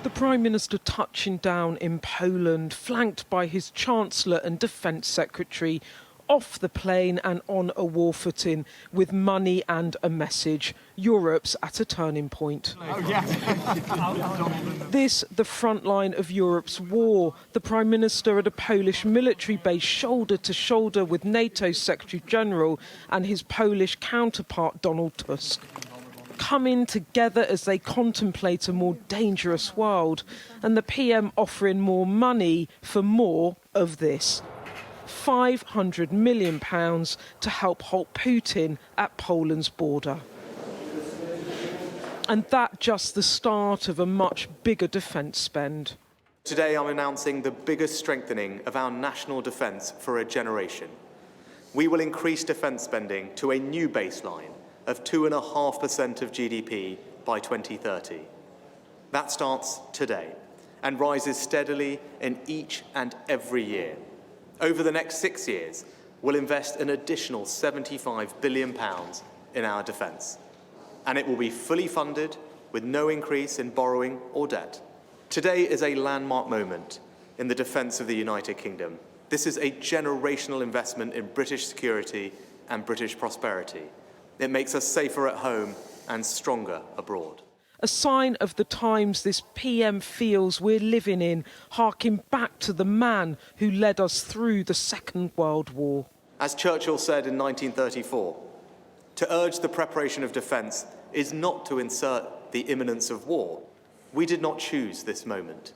The Prime Minister touching down in Poland, flanked by his Chancellor and Defence Secretary, off the plane and on a war footing, with money and a message. Europe's at a turning point. This, the front line of Europe's war. The Prime Minister at a Polish military base, shoulder to shoulder with NATO's Secretary-General and his Polish counterpart, Donald Tusk, coming together as they contemplate a more dangerous world, and the PM offering more money for more of this. £500 million to help halt Putin at Poland's border. And that just the start of a much bigger defence spend. Today I'm announcing the biggest strengthening of our national defence for a generation. We will increase defence spending to a new baseline of 2.5% of GDP by 2030. That starts today and rises steadily in each and every year. Over the next 6 years, we'll invest an additional £75 billion in our defence. And it will be fully funded with no increase in borrowing or debt. Today is a landmark moment in the defence of the United Kingdom. This is a generational investment in British security and British prosperity. It makes us safer at home and stronger abroad. A sign of the times this PM feels we're living in, harking back to the man who led us through the Second World War. As Churchill said in 1934, to urge the preparation of defence is not to insert the imminence of war. We did not choose this moment,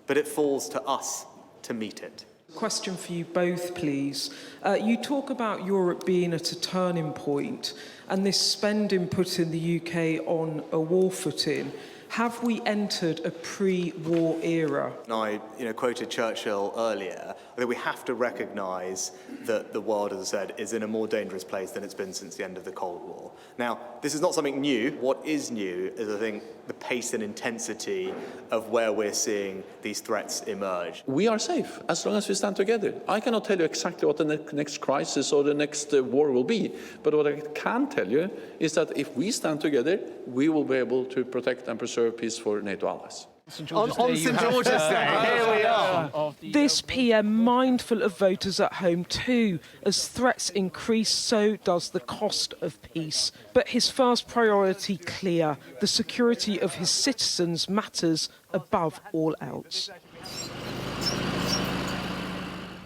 but it falls to us to meet it. Question for you both, please. You talk about Europe being at a turning point and this spending putting the UK on a war footing. Have we entered a pre-war era? I quoted Churchill earlier. I think we have to recognise that the world, as I said, is in a more dangerous place than it's been since the end of the Cold War. Now, this is not something new. What is new is, I think, the pace and intensity of where we're seeing these threats emerge. We are safe as long as we stand together. I cannot tell you exactly what the next crisis or the next war will be, but what I can tell you is that if we stand together, we will be able to protect and preserve peace for NATO allies. On St George's Day, here we are. This PM mindful of voters at home too. As threats increase, so does the cost of peace. But his first priority clear. The security of his citizens matters above all else.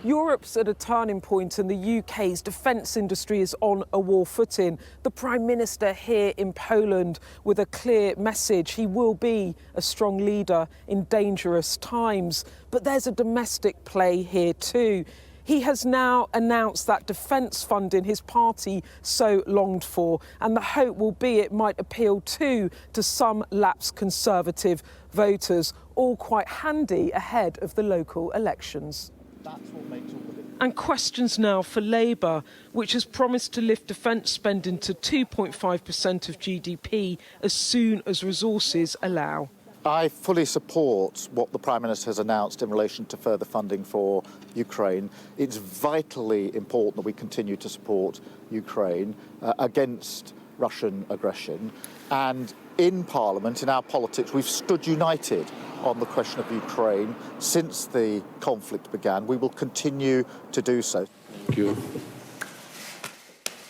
Europe's at a turning point and the UK's defence industry is on a war footing. The Prime Minister here in Poland with a clear message. He will be a strong leader in dangerous times. But there's a domestic play here too. He has now announced that defence funding his party so longed for, and the hope will be it might appeal too to some lapsed Conservative voters, all quite handy ahead of the local elections. That's what makes all of it. And questions now for Labour, which has promised to lift defence spending to 2.5% of GDP as soon as resources allow. I fully support what the Prime Minister has announced in relation to further funding for Ukraine. It's vitally important that we continue to support Ukraine against Russian aggression. And in Parliament, in our politics, we've stood united on the question of Ukraine since the conflict began. We will continue to do so. Thank you.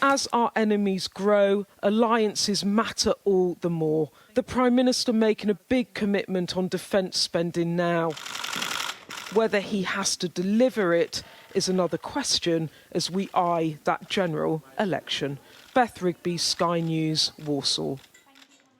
As our enemies grow, alliances matter all the more. The Prime Minister making a big commitment on defence spending now. Whether he has to deliver it is another question as we eye that general election. Beth Rigby, Sky News, Warsaw.